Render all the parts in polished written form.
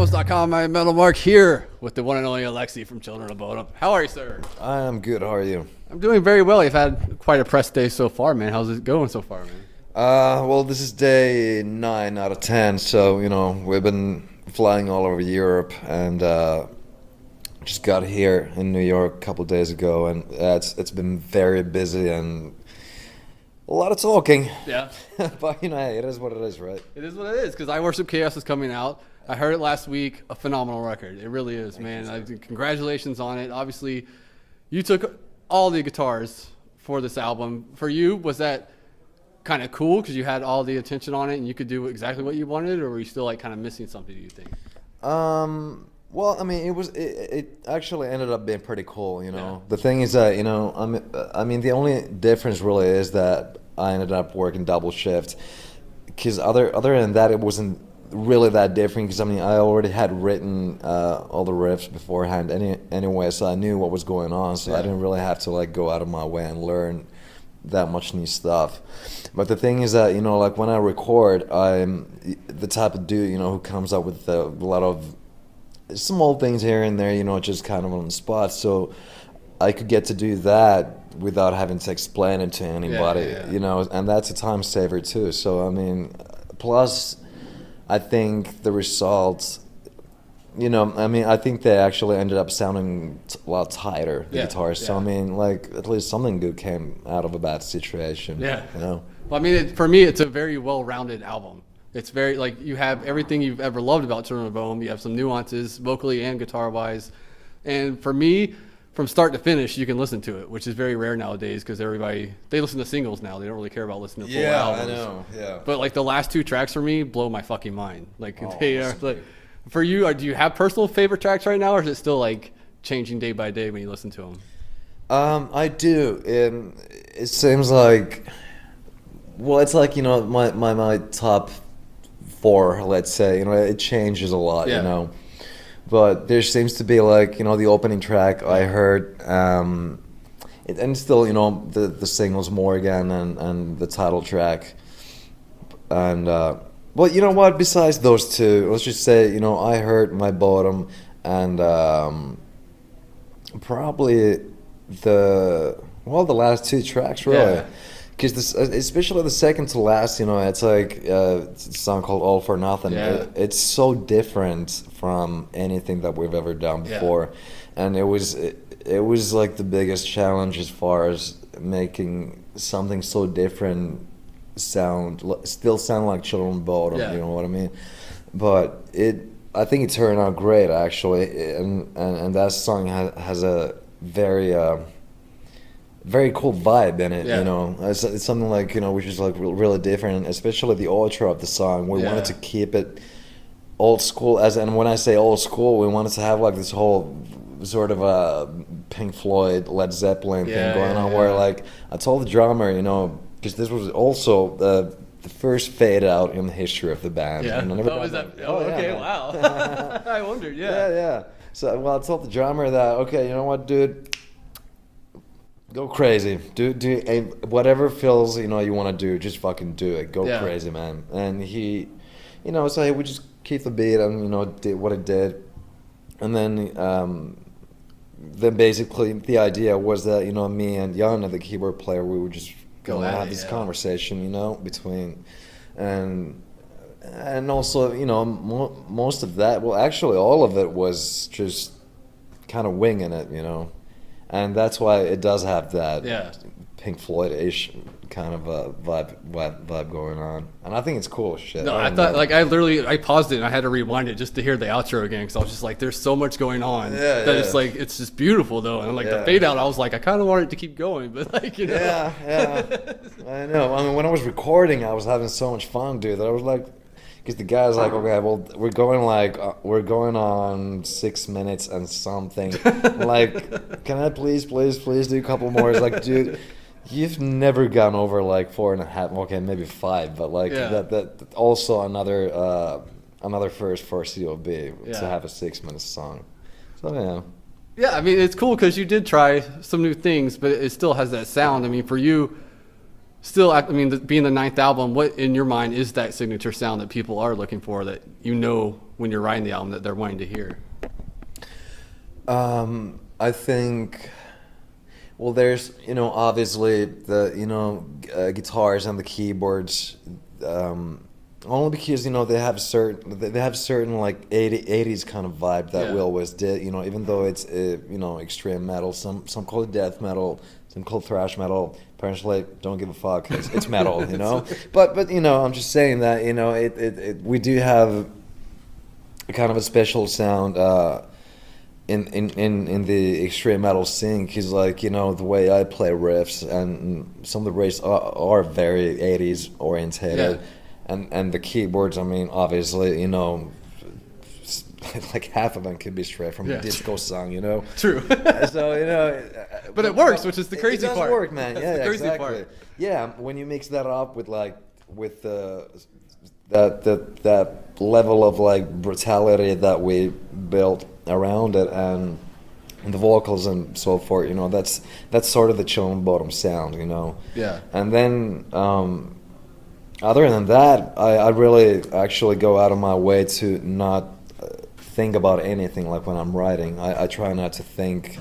Drums.com. I'm Metal Mark here with the one and only Alexi from Children of Bodom. How are you, sir? I am good. How are you? I'm doing very well. You've had quite a press day so far, man. How's it going so far, man? Well, this is day 9 out of 10. So, we've been flying all over Europe and just got here in New York a couple of days ago. And it's been very busy and a lot of talking. Yeah. But, hey, it is what it is, right? It is what it is, because I Worship Chaos is coming out. I heard it last week. A phenomenal record. It really is, man. Congratulations on it. Obviously, you took all the guitars for this album. For you, was that kind of cool because you had all the attention on it and you could do exactly what you wanted, or were you still like kind of missing something, do you think? Well, I mean, it actually ended up being pretty cool, Yeah. The thing is that, I mean, the only difference really is that I ended up working double shift, because other than that, it wasn't really that different, because I mean, I already had written all the riffs beforehand anyway, so I knew what was going on, so I didn't really have to like go out of my way and learn that much new stuff. But the thing is that, like when I record, I'm the type of dude, who comes up with a lot of small things here and there, just kind of on the spot. So I could get to do that without having to explain it to anybody, and that's a time saver too. So, I mean, plus I think the results, I think they actually ended up sounding a lot tighter, the guitars. So, I mean, like, at least something good came out of a bad situation. Yeah. Well, I mean, for me, it's a very well-rounded album. It's very, like, you have everything you've ever loved about Children of Bodom. You have some nuances, vocally and guitar-wise. And for me, from start to finish, you can listen to it, which is very rare nowadays because everybody, they listen to singles now. They don't really care about listening to full albums. Yeah, I know, yeah. But, like, the last two tracks for me blow my fucking mind. Like, they are, like, for you, do you have personal favorite tracks right now, or is it still, like, changing day by day when you listen to them? I do. It seems like, well, it's like, my top 4, let's say, it changes a lot, but there seems to be like, the opening track I heard, and still, the singles Morgan and the title track, and well, you know what, besides those two, let's just say, I heard My Bodom and probably the last two tracks, really. Because especially the second to last, it's like it's a song called All for Nothing. Yeah. It's so different from anything that we've ever done before, and it was like the biggest challenge as far as making something so different still sound like Children of Bodom. You know what I mean? But I think it turned out great actually, and that song has a very cool vibe in it, It's something like, which is like really different, especially the outro of the song. We wanted to keep it old school, and when I say old school, we wanted to have like this whole sort of a Pink Floyd, Led Zeppelin thing going on, where like I told the drummer, because this was also the first fade out in the history of the band. Yeah. And I never got that. Okay, man. wow. I wondered, Yeah. So, well, I told the drummer that, okay, you know what, dude? Go crazy. Do whatever feels, you want to do, just fucking do it. Go crazy, man. And he, so he would just keep the beat and, did what it did. And then basically the idea was that, me and Jan, the keyboard player, we would just go and have this conversation, between, and also, most of that, well, actually all of it was just kind of winging it, And that's why it does have that Pink Floyd-ish kind of a vibe going on, and I think it's cool as shit. No, I thought like I paused it and I had to rewind it just to hear the outro again because I was just like, there's so much going on that it's like it's just beautiful though, and like the fade out, I was like, I kind of wanted it to keep going, but like Yeah, I know. I mean, when I was recording, I was having so much fun, dude. That I was like. Because the guy's like, okay, well, we're going on 6 minutes and something. Like, can I please do a couple more? It's like, dude, you've never gone over like 4.5. Okay, maybe 5, but like that also another first for COB to have a 6-minute song. So yeah. Yeah, I mean, it's cool because you did try some new things, but it still has that sound. I mean, for you, still, I mean, being the ninth album, what in your mind is that signature sound that people are looking for, that you know when you're writing the album that they're wanting to hear? I think, well, there's, obviously the, guitars and the keyboards, only because, they have certain like 80s kind of vibe that we always did, even though it's, extreme metal, some call it death metal, some call it thrash metal. Personally, don't give a fuck. It's metal, But I'm just saying that, we do have a kind of a special sound, in the extreme metal scene, because the way I play riffs, and some of the riffs are very 80s orientated, and the keyboards, I mean, obviously, like half of them could be straight from a disco song, True. So but it works, which is the crazy part. It part. does work, man. That's the crazy exactly. part. Yeah, when you mix that up with that level of like brutality that we built around it, and the vocals and so forth, that's sort of the chill and Bodom sound, Yeah. And then other than that, I really actually go out of my way to not think about anything. Like when I'm writing, I try not to think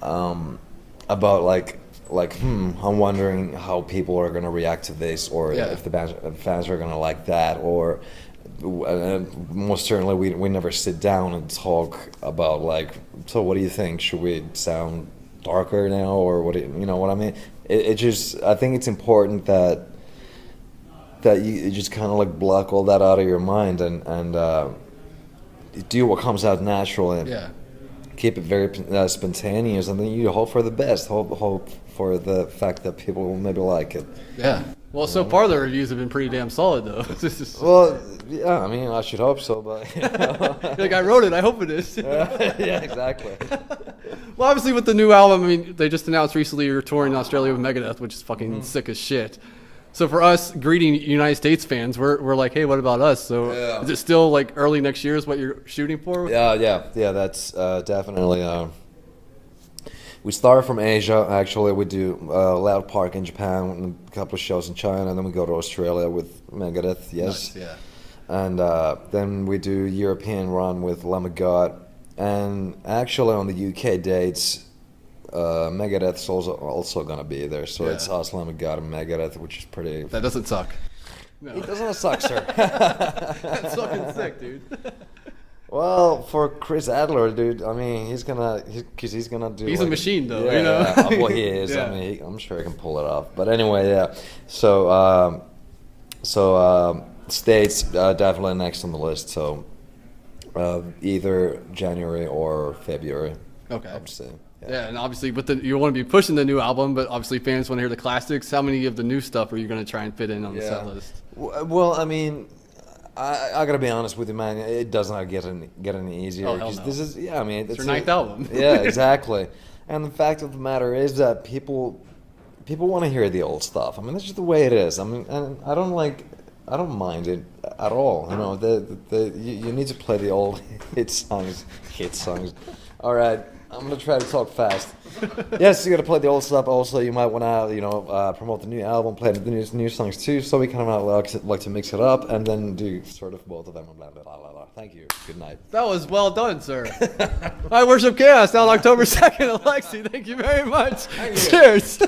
about like I'm wondering how people are going to react to this, or if the fans are going to like that, or most certainly we never sit down and talk about like, so what do you think? Should we sound darker now, or what? You know what I mean? It just, I think it's important that you just kind of like block all that out of your mind, and do what comes out naturally. Yeah. Keep it very spontaneous, and then you hope for the best. Hope for the fact that people will maybe like it. Yeah. Well, so far the reviews have been pretty damn solid, though. Well, yeah. I mean, I should hope so, but like, I wrote it. I hope it is. yeah, exactly. Well, obviously with the new album, I mean, they just announced recently you're touring in Australia with Megadeth, which is fucking sick as shit. So for us greeting United States fans, we're like, hey, what about us? So is it still like early next year is what you're shooting for? Yeah. That's definitely. We start from Asia. Actually, we do Loud Park in Japan, and a couple of shows in China, and then we go to Australia with Megadeth. Yes. Nice, yeah. And then we do European run with Lamb of God, and actually on the UK dates, Megadeth's also gonna be there. So it's us, Lamb of God, and Megadeth, which is pretty. That doesn't suck. No. It doesn't suck, sir. That's fucking sick, dude. Well, for Chris Adler, dude, I mean, he's gonna do. He's like a machine, though. Yeah. Well, he is. Yeah. I mean, I'm sure he can pull it off. But anyway, yeah. So, States definitely next on the list. So, either January or February. Okay. I'm saying. Yeah, and obviously you want to be pushing the new album, but obviously fans want to hear the classics. How many of the new stuff are you going to try and fit in on the set list? Well, I mean, I gotta be honest with you, man. It does not get any easier. Oh, hell no. This is, I mean, it's your ninth album. Yeah, exactly. And the fact of the matter is that people want to hear the old stuff. I mean, that's just the way it is. I mean, and I don't mind it at all. You know, you need to play the old hit songs. All right. I'm going to try to talk fast. Yes, you got to play the old stuff. Also, you might want to, promote the new album, play the new songs too. So we kind of like to mix it up and then do sort of both of them. Blah, blah, blah, blah, blah. Thank you. Good night. That was well done, sir. I Worship Chaos out October 2nd, Alexi. Thank you very much. Cheers.